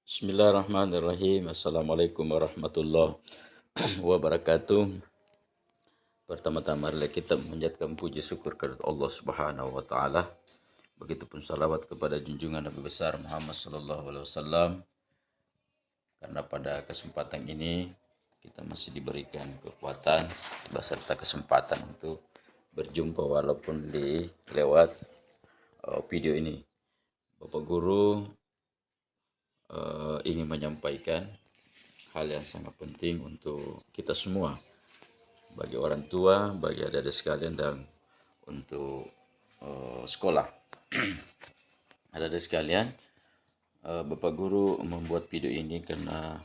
Bismillahirrahmanirrahim. Assalamualaikum warahmatullahi wabarakatuh. Pertama-tama marilah kita menjadikan puji syukur kepada Allah Subhanahu wa taala. Begitupun salawat kepada junjungan Nabi besar Muhammad sallallahu alaihi wasallam. Karena pada kesempatan ini kita masih diberikan kekuatan beserta kesempatan untuk berjumpa walaupun lewat video ini. Bapak Guru ingin menyampaikan hal yang sangat penting untuk kita semua, bagi orang tua, bagi adik-adik sekalian, dan untuk sekolah. Adik-adik sekalian, Bapak Guru membuat video ini karena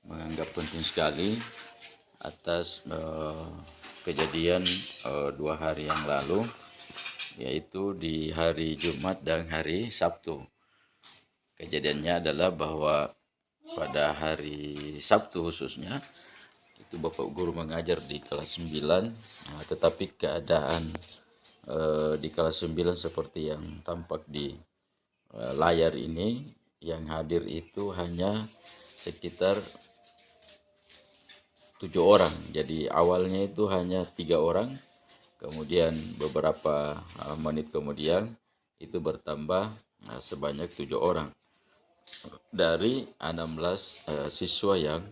menganggap penting sekali atas kejadian 2 hari yang lalu, yaitu di hari Jumat dan hari Sabtu. Kejadiannya adalah bahwa pada hari Sabtu khususnya, itu Bapak Guru mengajar di kelas 9, tetapi keadaan di kelas 9 seperti yang tampak di layar ini, yang hadir itu hanya sekitar 7 orang. Jadi awalnya itu hanya 3 orang, kemudian beberapa menit kemudian itu bertambah sebanyak 7 orang dari 16 siswa yang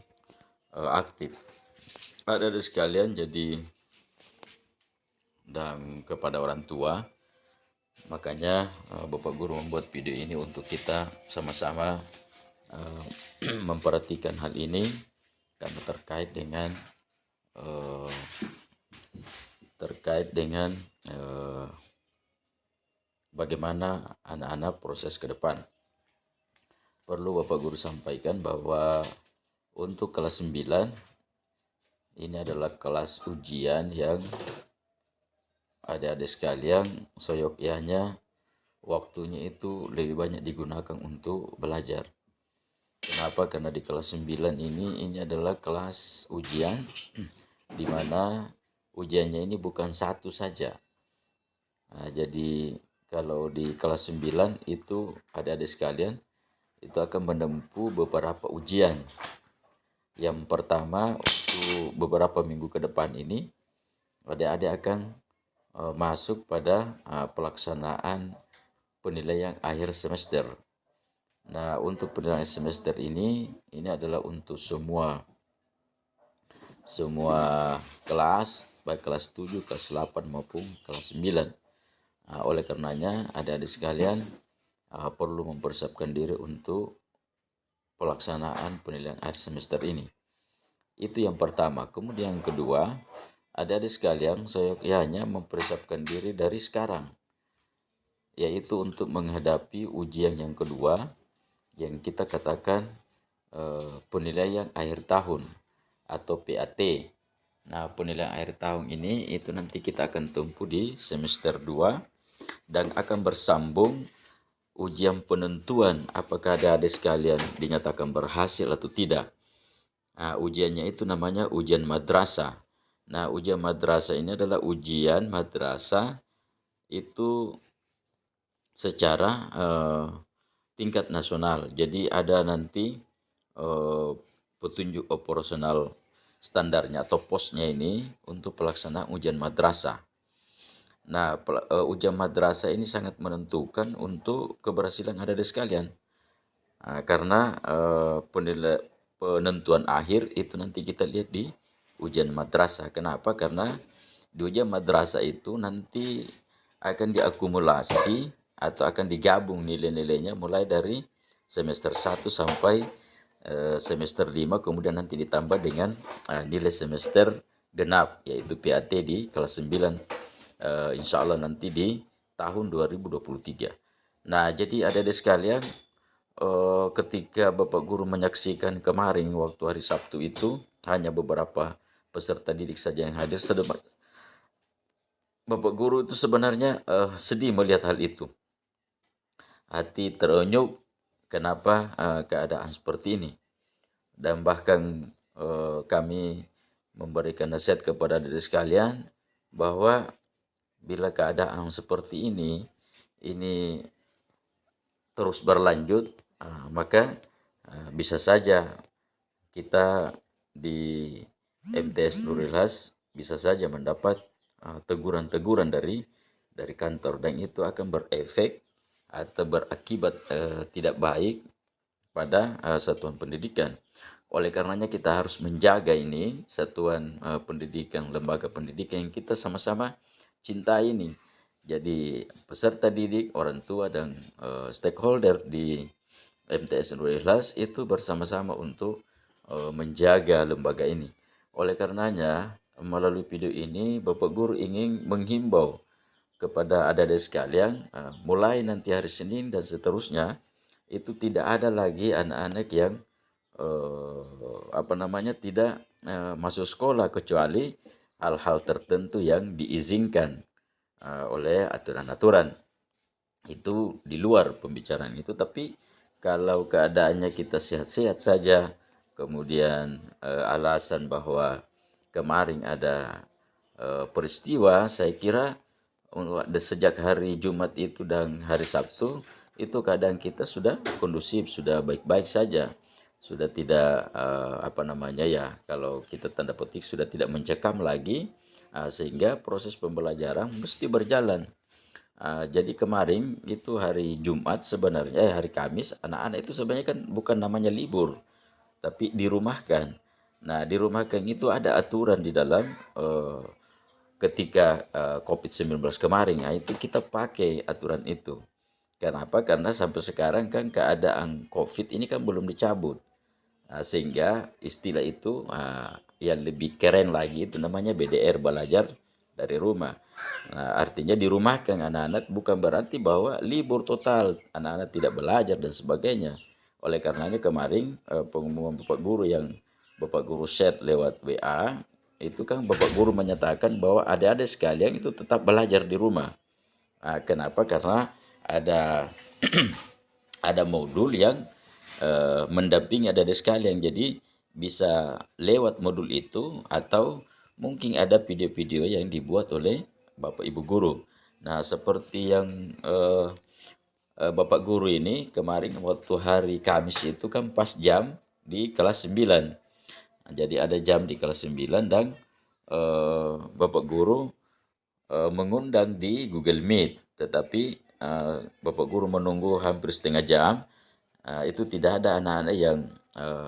aktif. Adik-adik sekalian, jadi dan kepada orang tua, makanya Bapak Guru membuat video ini untuk kita sama-sama memperhatikan hal ini, karena terkait dengan bagaimana anak-anak proses ke depan. Perlu Bapak Guru sampaikan bahwa untuk kelas 9 ini adalah kelas ujian yang adik-adik sekalian seyogyanya waktunya itu lebih banyak digunakan untuk belajar. Kenapa? Karena di kelas 9 ini adalah kelas ujian di mana ujiannya ini bukan satu saja. Jadi kalau di kelas 9 itu adik-adik sekalian itu akan menempuh beberapa ujian. Yang pertama, untuk beberapa minggu ke depan ini adik-adik akan masuk pada pelaksanaan penilaian akhir semester. Nah, untuk penilaian semester ini adalah untuk semua kelas, baik kelas 7, kelas 8 maupun kelas 9. Oleh karenanya adik-adik sekalian perlu mempersiapkan diri untuk pelaksanaan penilaian akhir semester ini. Itu yang pertama. Kemudian yang kedua, adik-adik sekalian saya hanya mempersiapkan diri dari sekarang, yaitu untuk menghadapi ujian yang kedua yang kita katakan penilaian akhir tahun atau PAT. Nah, penilaian akhir tahun ini itu nanti kita akan tempuh di semester 2 dan akan bersambung ujian penentuan apakah adik-adik sekalian dinyatakan berhasil atau tidak. Ujiannya itu namanya ujian madrasah. Nah, ujian madrasah ini adalah ujian madrasah itu secara tingkat nasional. Jadi ada nanti petunjuk operasional standarnya atau posnya ini untuk pelaksanaan ujian madrasah. Nah, ujian madrasah ini sangat menentukan untuk keberhasilan adik-adik sekalian. Karena penentuan akhir itu nanti kita lihat di ujian madrasah. Kenapa? Karena di ujian madrasah itu nanti akan diakumulasi atau akan digabung nilai-nilainya mulai dari semester 1 sampai semester 5, kemudian nanti ditambah dengan nilai semester genap, yaitu PAT di kelas 9. Insya Allah nanti di tahun 2023. Nah, jadi adik-adik sekalian, ketika Bapak Guru menyaksikan kemarin waktu hari Sabtu itu hanya beberapa peserta didik saja yang hadir, Bapak Guru itu sebenarnya sedih melihat hal itu. Hati terenyuh, kenapa keadaan seperti ini. Dan bahkan kami memberikan nasihat kepada adik sekalian bahwa bila keadaan seperti ini terus berlanjut, maka bisa saja kita di MTS Nurul Has bisa saja mendapat teguran-teguran dari kantor, dan itu akan berefek atau berakibat tidak baik pada satuan pendidikan. Oleh karenanya kita harus menjaga ini satuan pendidikan, lembaga pendidikan yang kita sama-sama cintai ini. Jadi peserta didik, orang tua, dan stakeholder di MTS Nurul Ikhlas itu bersama-sama untuk menjaga lembaga ini. Oleh karenanya melalui video ini Bapak Guru ingin menghimbau kepada adik-adik sekalian, mulai nanti hari Senin dan seterusnya itu tidak ada lagi anak-anak yang tidak masuk sekolah kecuali hal-hal tertentu yang diizinkan oleh aturan-aturan. Itu di luar pembicaraan itu. Tapi kalau keadaannya kita sehat-sehat saja, kemudian alasan bahwa kemarin ada peristiwa, saya kira sejak hari Jumat itu dan hari Sabtu itu keadaan kita sudah kondusif, sudah baik-baik saja, sudah tidak kalau kita tanda petik sudah tidak mencekam lagi, sehingga proses pembelajaran mesti berjalan. Jadi kemarin itu hari Jumat, sebenarnya hari Kamis, anak-anak itu sebenarnya kan bukan namanya libur, tapi dirumahkan. Nah, dirumahkan itu ada aturan di dalam ketika COVID-19 kemarin, itu kita pakai aturan itu. Kenapa? Karena sampai sekarang kan keadaan COVID ini kan belum dicabut. Sehingga istilah itu yang lebih keren lagi itu namanya BDR, belajar dari rumah. Nah, artinya dirumahkan anak-anak bukan berarti bahwa libur total, anak-anak tidak belajar dan sebagainya. Oleh karenanya kemarin pengumuman Bapak Guru yang Bapak Guru share lewat WA, itu kan Bapak Guru menyatakan bahwa adik-adik sekalian itu tetap belajar di rumah. Kenapa? Karena ada ada modul yang mendampingi adik-adik sekalian. Jadi bisa lewat modul itu, atau mungkin ada video-video yang dibuat oleh Bapak Ibu Guru. Nah, seperti yang Bapak Guru ini kemarin waktu hari Kamis itu kan pas jam di kelas 9. Nah, jadi ada jam di kelas 9 dan Bapak Guru mengundang di Google Meet. Tetapi Bapak Guru menunggu hampir setengah jam. Itu tidak ada anak-anak yang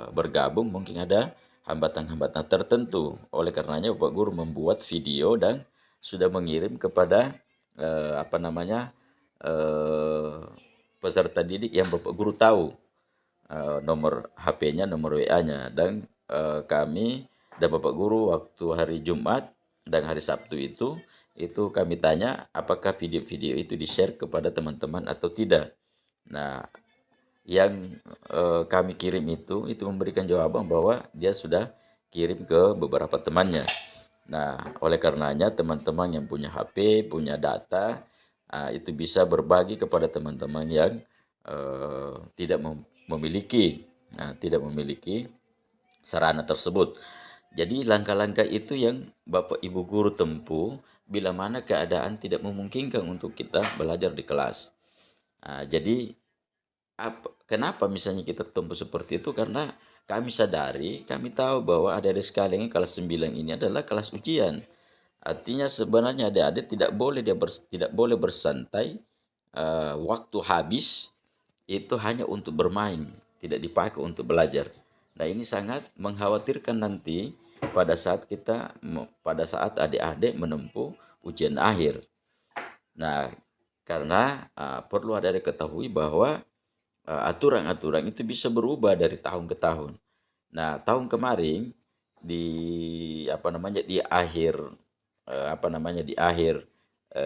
bergabung, mungkin ada hambatan-hambatan tertentu. Oleh karenanya Bapak Guru membuat video dan sudah mengirim kepada peserta didik yang Bapak Guru tahu nomor HP-nya, nomor WA-nya. Dan kami dan Bapak Guru waktu hari Jumat dan hari Sabtu itu kami tanya apakah video-video itu di-share kepada teman-teman atau tidak. Nah, yang kami kirim itu memberikan jawaban bahwa dia sudah kirim ke beberapa temannya. Nah, oleh karenanya teman-teman yang punya HP, punya data, itu bisa berbagi kepada teman-teman yang tidak memiliki sarana tersebut. Jadi langkah-langkah itu yang Bapak Ibu Guru tempuh bila mana keadaan tidak memungkinkan untuk kita belajar di kelas. Jadi kenapa misalnya kita tempuh seperti itu? Karena kami tahu bahwa adik-adik sekalian kelas 9 ini adalah kelas ujian. Artinya sebenarnya adik-adik tidak boleh bersantai. Waktu habis itu hanya untuk bermain, tidak dipakai untuk belajar. Nah, ini sangat mengkhawatirkan nanti pada saat adik-adik menempuh ujian akhir. Nah, karena perlu adik-adik ketahui bahwa aturan-aturan itu bisa berubah dari tahun ke tahun. Nah, tahun kemarin di akhir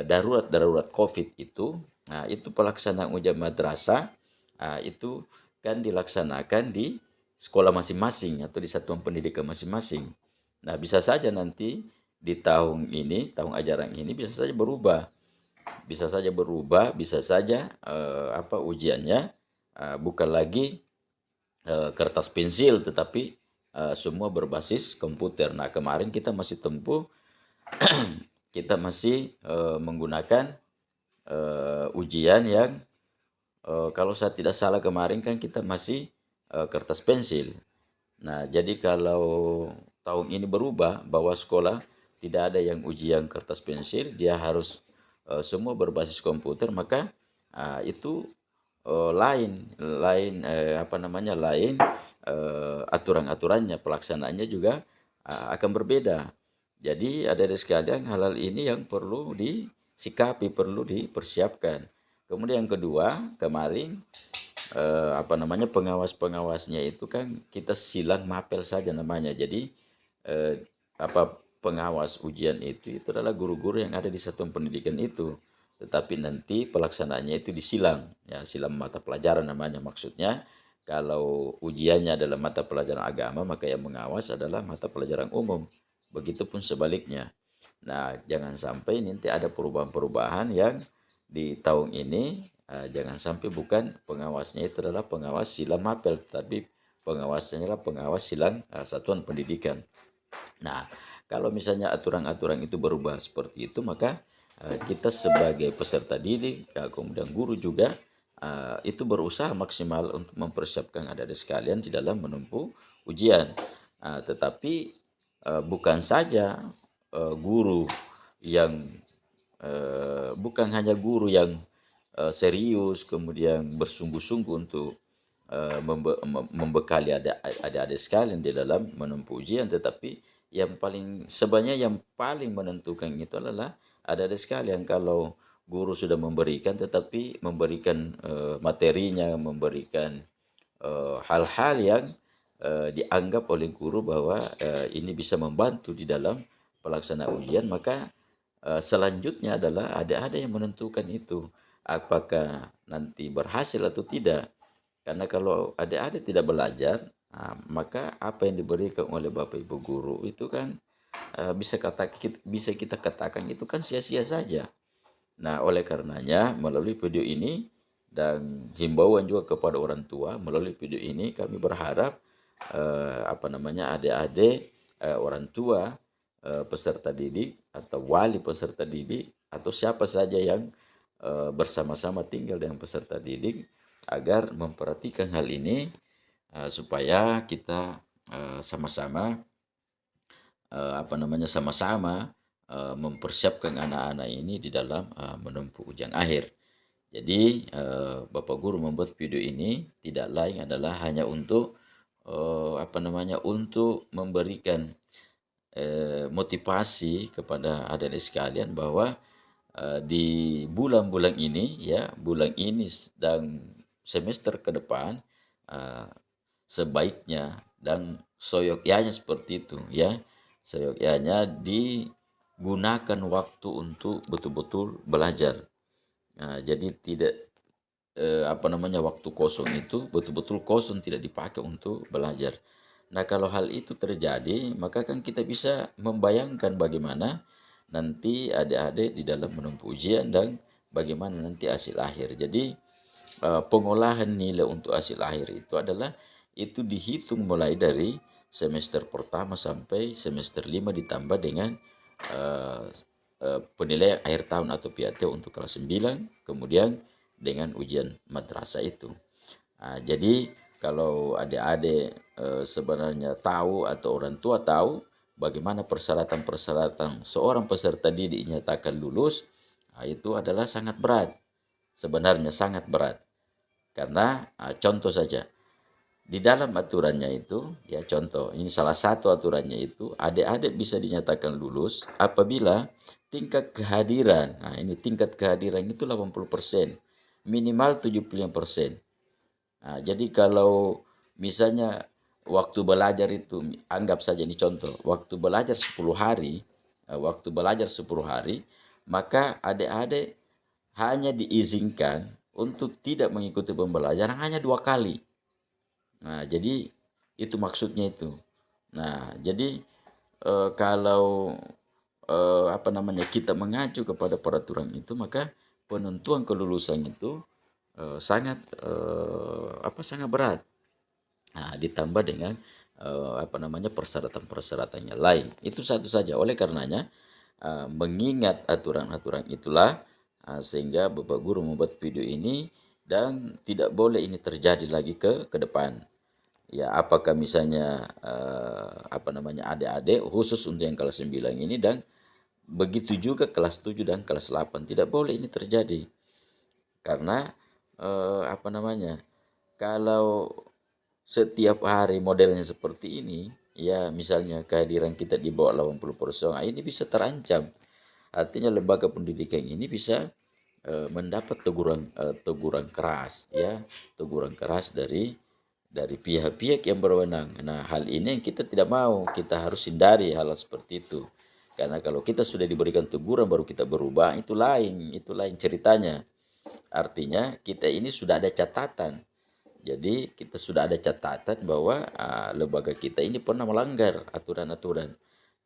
darurat COVID itu, itu pelaksanaan ujian madrasah itu kan dilaksanakan di sekolah masing-masing atau di satuan pendidikan masing-masing. Nah, bisa saja nanti di tahun ajaran ini bisa saja berubah. Bisa saja ujiannya bukan lagi kertas pensil, tetapi semua berbasis komputer. Nah, kemarin kita masih menggunakan ujian yang kalau saya tidak salah kemarin kan kita masih kertas pensil. Nah, jadi kalau tahun ini berubah bahwa sekolah tidak ada yang ujian kertas pensil, dia harus semua berbasis komputer, maka itu lain aturan-aturannya, pelaksanaannya juga akan berbeda. Jadi ada sekalian hal-hal ini yang perlu disikapi, perlu dipersiapkan. Kemudian yang kedua, kemarin pengawas-pengawasnya itu kan kita silang mapel saja namanya. Jadi pengawas ujian itu adalah guru-guru yang ada di satuan pendidikan itu. Tetapi nanti pelaksanaannya itu disilang, ya silang mata pelajaran namanya. Maksudnya kalau ujiannya adalah mata pelajaran agama, maka yang mengawas adalah mata pelajaran umum. Begitupun sebaliknya. Nah, jangan sampai nanti ada perubahan-perubahan yang di tahun ini jangan sampai bukan pengawasnya itu adalah pengawas silang mapel, tapi pengawasnya adalah pengawas silang satuan pendidikan. Nah, kalau misalnya aturan-aturan itu berubah seperti itu, maka kita sebagai peserta didik, kemudian guru juga itu berusaha maksimal untuk mempersiapkan adik-adik sekalian di dalam menempuh ujian. Tetapi bukan saja guru yang bukan hanya guru yang serius kemudian bersungguh-sungguh untuk membekali adik-adik sekalian di dalam menempuh ujian, tetapi yang paling menentukan itu adalah adik-adik sekalian. Kalau guru sudah memberikan, tetapi memberikan materinya, memberikan hal-hal yang dianggap oleh guru bahwa ini bisa membantu di dalam pelaksanaan ujian, maka selanjutnya adalah ada yang menentukan itu apakah nanti berhasil atau tidak. Karena kalau adik-adik tidak belajar, maka apa yang diberikan oleh Bapak Ibu guru itu kan bisa kita katakan itu kan sia-sia saja. Nah, oleh karenanya melalui video ini dan himbauan juga kepada orang tua, melalui video ini kami berharap adik-adik, orang tua, peserta didik atau wali peserta didik atau siapa saja yang bersama-sama tinggal dengan peserta didik agar memperhatikan hal ini supaya kita sama-sama mempersiapkan anak-anak ini di dalam menempuh ujian akhir. Jadi Bapak Guru membuat video ini tidak lain adalah hanya untuk untuk memberikan motivasi kepada adik-adik sekalian bahwa di bulan-bulan ini dan semester ke depan sebaiknya dan seyogyanya seperti itu ya, seyogyanya digunakan waktu untuk betul-betul belajar. Jadi tidak waktu kosong itu betul-betul kosong, tidak dipakai untuk belajar. Nah, kalau hal itu terjadi, maka kan kita bisa membayangkan bagaimana nanti adik-adik di dalam menempuh ujian dan bagaimana nanti hasil akhir. Jadi pengolahan nilai untuk hasil akhir itu dihitung mulai dari semester pertama sampai semester 5 ditambah dengan penilaian akhir tahun atau PAT untuk kelas 9, kemudian dengan ujian madrasah itu. Jadi kalau adik-adik sebenarnya tahu atau orang tua tahu bagaimana persyaratan-persyaratan seorang peserta didik dinyatakan lulus, itu adalah sangat berat. Sebenarnya sangat berat. Karena contoh saja, di dalam aturannya itu, ya contoh, ini salah satu aturannya itu, adik-adik bisa dinyatakan lulus apabila tingkat kehadiran, tingkat kehadiran itu 80%, minimal 75%. Jadi kalau misalnya waktu belajar itu, anggap saja ini contoh, waktu belajar 10 hari, maka adik-adik hanya diizinkan untuk tidak mengikuti pembelajaran hanya 2 kali. Jadi itu maksudnya itu. Jadi kalau kita mengacu kepada peraturan itu, maka penentuan kelulusan itu sangat berat. Ditambah dengan persyaratan-persyaratannya lain. Itu satu saja. Oleh karenanya mengingat aturan-aturan itulah sehingga Bapak Guru membuat video ini dan tidak boleh ini terjadi lagi ke depan. Ya, apakah misalnya adik-adik khusus untuk yang kelas 9 ini, dan begitu juga kelas 7 dan kelas 8. Tidak boleh ini terjadi. Karena kalau setiap hari modelnya seperti ini, ya misalnya kehadiran kita di bawah 80%, ini bisa terancam. Artinya lembaga pendidikan ini bisa mendapat teguran keras, ya, teguran keras dari pihak-pihak yang berwenang. Nah, hal ini yang kita tidak mau, kita harus hindari hal seperti itu. Karena kalau kita sudah diberikan teguran baru kita berubah, itu lain ceritanya. Artinya kita ini sudah ada catatan. Jadi kita sudah ada catatan bahwa lembaga kita ini pernah melanggar aturan-aturan.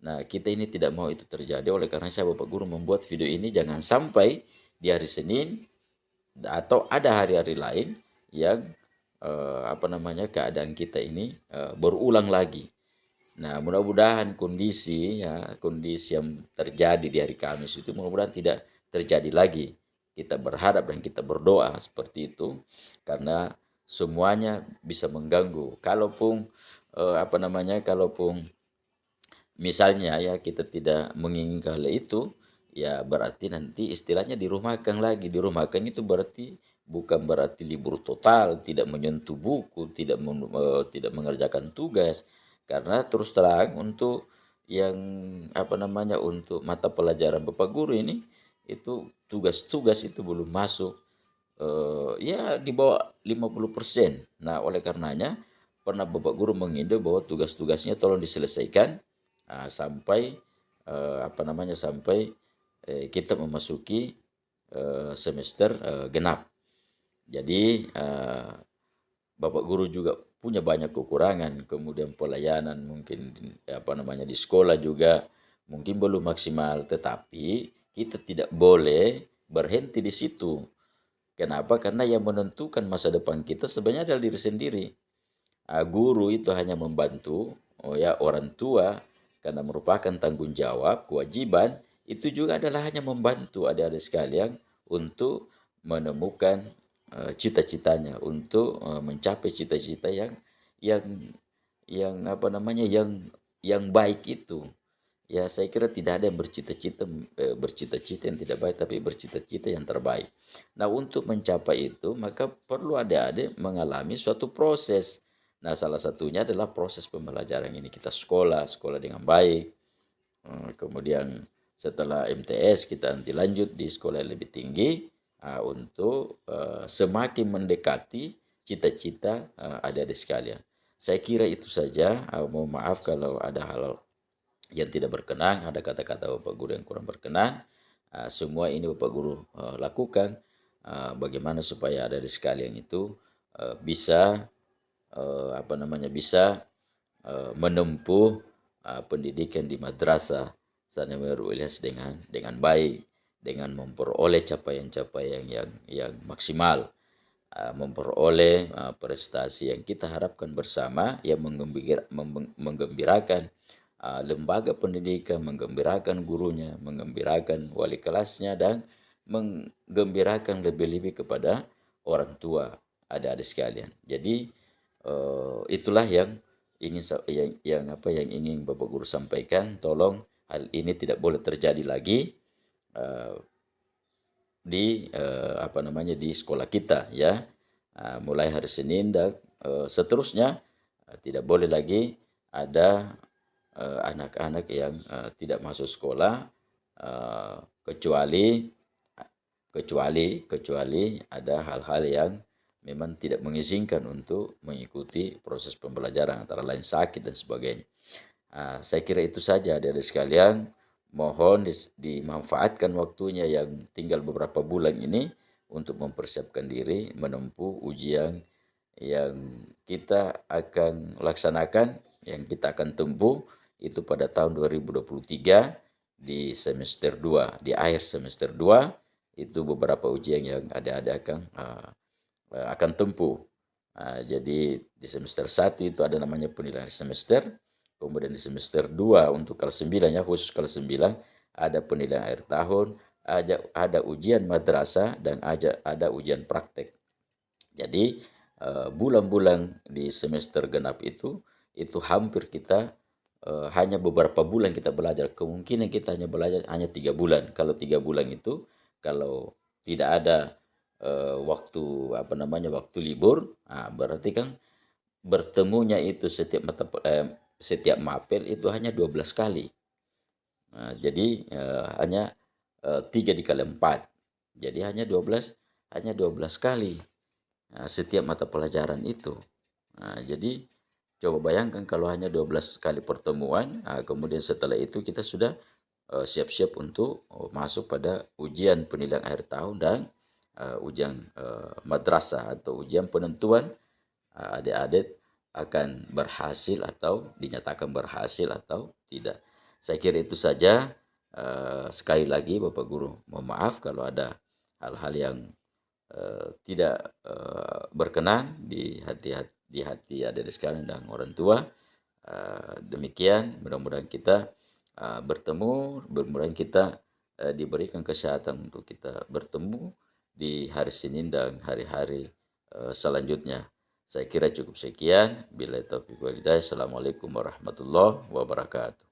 Nah, kita ini tidak mau itu terjadi. Oleh karena saya, Bapak Guru, membuat video ini jangan sampai di hari Senin atau ada hari-hari lain yang keadaan kita ini berulang lagi. Nah, mudah-mudahan kondisi yang terjadi di hari Kamis itu mudah-mudahan tidak terjadi lagi. Kita berharap dan kita berdoa seperti itu, karena semuanya bisa mengganggu. Kalaupun kalaupun misalnya ya kita tidak menginginkan hal itu, ya berarti nanti istilahnya dirumahkan lagi. Dirumahkan itu berarti bukan berarti libur total, tidak menyentuh buku, tidak mengerjakan tugas. Karena terus terang untuk yang untuk mata pelajaran Bapak Guru ini, itu tugas-tugas itu belum masuk, ya di bawah 50%. Nah, oleh karenanya pernah Bapak Guru mengimbau bahwa tugas-tugasnya tolong diselesaikan sampai kita memasuki semester genap. Jadi Bapak Guru juga punya banyak kekurangan, kemudian pelayanan mungkin di sekolah juga mungkin belum maksimal, tetapi kita tidak boleh berhenti di situ. Kenapa? Karena yang menentukan masa depan kita sebenarnya adalah diri sendiri. Guru itu hanya membantu orang tua, karena merupakan tanggung jawab, kewajiban. Itu juga adalah hanya membantu adik-adik sekalian untuk menemukan cita-citanya, untuk mencapai cita-cita yang yang baik itu. Ya, saya kira tidak ada yang bercita-cita yang tidak baik, tapi bercita-cita yang terbaik. Nah, untuk mencapai itu maka perlu adik-adik mengalami suatu proses. Nah, salah satunya adalah proses pembelajaran ini. Kita sekolah dengan baik. Kemudian setelah MTS kita nanti lanjut di sekolah yang lebih tinggi untuk semakin mendekati cita-cita adik-adik sekalian. Saya kira itu saja. Mohon maaf kalau ada hal yang tidak berkenan, ada kata-kata Bapak Guru yang kurang berkenan. Semua ini Bapak Guru lakukan bagaimana supaya adik-adik sekalian itu bisa menempuh pendidikan di madrasah Sanawiyah Ilyas dengan baik, dengan memperoleh capaian-capaian yang maksimal, memperoleh prestasi yang kita harapkan bersama, yang menggembirakan lembaga pendidikan, menggembirakan gurunya, menggembirakan wali kelasnya, dan menggembirakan lebih-lebih kepada orang tua adik-adik sekalian. Jadi itulah yang ingin Bapak Guru sampaikan. Tolong hal ini tidak boleh terjadi lagi di sekolah kita, ya. Mulai hari Senin dan seterusnya tidak boleh lagi ada anak-anak yang tidak masuk sekolah, kecuali ada hal-hal yang memang tidak mengizinkan untuk mengikuti proses pembelajaran, antara lain sakit dan sebagainya. Saya kira itu saja adik-adik sekalian. Mohon dimanfaatkan waktunya yang tinggal beberapa bulan ini untuk mempersiapkan diri menempuh ujian yang kita akan laksanakan, yang kita akan tempuh itu pada tahun 2023 di semester 2, di akhir semester 2 itu beberapa ujian yang adik-adik akan tempuh. Jadi di semester 1 itu ada namanya penilaian semester, kemudian di semester 2 untuk kelas 9, ya, khusus kelas 9 ada penilaian akhir tahun, ada ujian madrasah, dan ada ujian praktek. Jadi bulan-bulan di semester genap itu hampir kita hanya beberapa bulan kita belajar. Kemungkinan kita hanya belajar hanya 3 bulan. Kalau 3 bulan itu, kalau tidak ada waktu waktu libur, berarti kan bertemunya itu setiap mapel itu hanya 12 kali. Jadi hanya 3 dikali 4. Jadi hanya 12 kali setiap mata pelajaran itu. Jadi coba bayangkan kalau hanya 12 kali pertemuan, kemudian setelah itu kita sudah siap-siap untuk masuk pada ujian penilaian akhir tahun dan ujian madrasah atau ujian penentuan adik-adik akan berhasil atau dinyatakan berhasil atau tidak. Saya kira itu saja. Sekali lagi Bapak Guru, mohon maaf kalau ada hal-hal yang tidak berkenan di hati adik-adik sekalian dan orang tua. Demikian, mudah-mudahan kita bertemu, mudah-mudahan kita diberikan kesehatan untuk kita bertemu di hari Senin dan hari-hari selanjutnya. Saya kira cukup sekian. Billahi taufiq wal hidayah. Assalamualaikum warahmatullahi wabarakatuh.